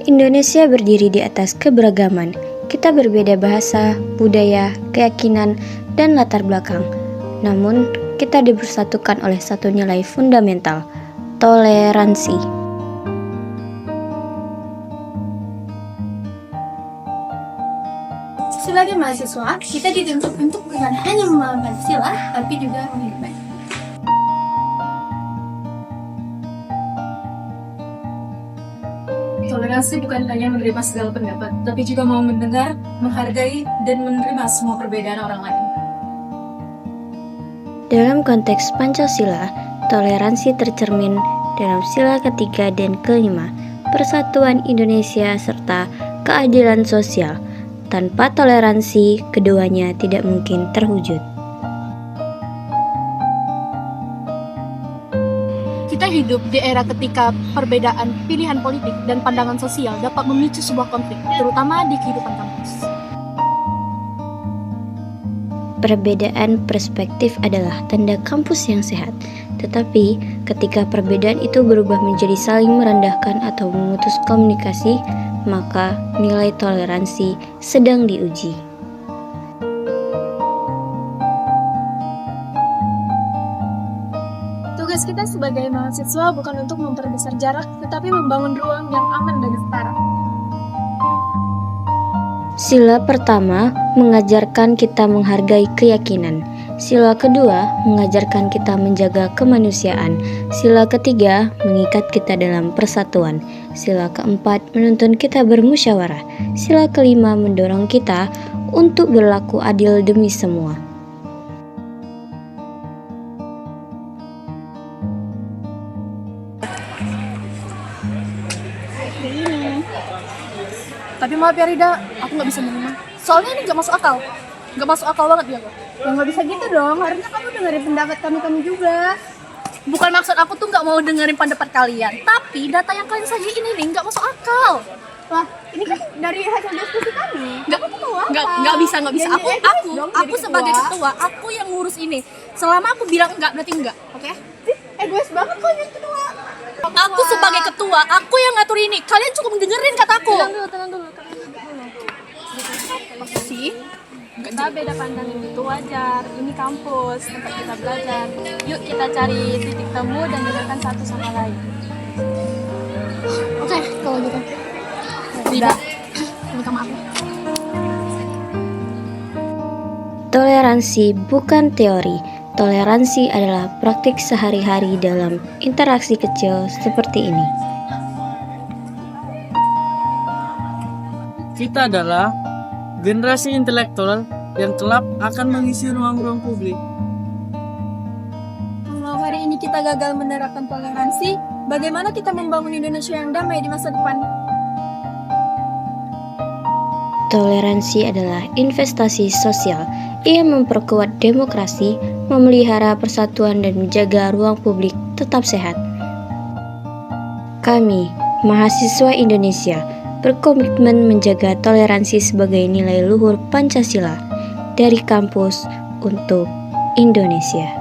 Indonesia berdiri di atas keberagaman. Kita berbeda bahasa, budaya, keyakinan, dan latar belakang. Namun, kita dipersatukan oleh satu nilai fundamental, toleransi. Sebagai mahasiswa, kita dituntut untuk bukan hanya memahami Pancasila, tapi juga menghidupkan. Toleransi bukan hanya menerima segala pendapat, tapi juga mau mendengar, menghargai, dan menerima semua perbedaan orang lain. Dalam konteks Pancasila, toleransi tercermin dalam sila ketiga dan kelima, persatuan Indonesia serta keadilan sosial. Tanpa toleransi, keduanya tidak mungkin terwujud. Kita hidup di era ketika perbedaan pilihan politik dan pandangan sosial dapat memicu sebuah konflik, terutama di kehidupan kampus. Perbedaan perspektif adalah tanda kampus yang sehat, tetapi ketika perbedaan itu berubah menjadi saling merendahkan atau memutus komunikasi, maka nilai toleransi sedang diuji. Tugas kita sebagai mahasiswa bukan untuk memperbesar jarak, tetapi membangun ruang yang aman dan setara. Sila pertama mengajarkan kita menghargai keyakinan. Sila kedua mengajarkan kita menjaga kemanusiaan. Sila ketiga mengikat kita dalam persatuan. Sila keempat menuntun kita bermusyawarah. Sila kelima mendorong kita untuk berlaku adil demi semua. Tapi maaf ya Rida, aku nggak bisa menerima. Soalnya ini nggak masuk akal. Nggak masuk akal banget ya kok. Ya nggak bisa gitu dong, harusnya kamu dengerin pendapat kami juga. Bukan maksud aku tuh nggak mau dengerin pendapat kalian. Tapi data yang kalian sajiin ini nggak masuk akal. Wah, ini kan dari hasil diskusi kami. Nggak bisa. Aku sebagai ketua, aku yang ngurus ini. Selama aku bilang enggak, berarti enggak. Oke? Egois banget kok jadi ketua. Aku sebagai ketua, aku yang ngatur ini. Kalian cukup dengerin kataku. Tenang dulu. Sih? Kita beda pandangan itu wajar. Ini kampus, tempat kita belajar. Yuk kita cari titik temu dan dengarkan satu sama lain. Oke, kalau gitu. Tidak. Minta maaf. Toleransi bukan teori. Toleransi adalah praktik sehari-hari dalam interaksi kecil seperti ini. Kita adalah generasi intelektual yang kelak akan mengisi ruang-ruang publik. Kalau hari ini kita gagal menerapkan toleransi, bagaimana kita membangun Indonesia yang damai di masa depan? Toleransi adalah investasi sosial. Ia memperkuat demokrasi, memelihara persatuan dan menjaga ruang publik tetap sehat. Kami, mahasiswa Indonesia, berkomitmen menjaga toleransi sebagai nilai luhur Pancasila dari kampus untuk Indonesia.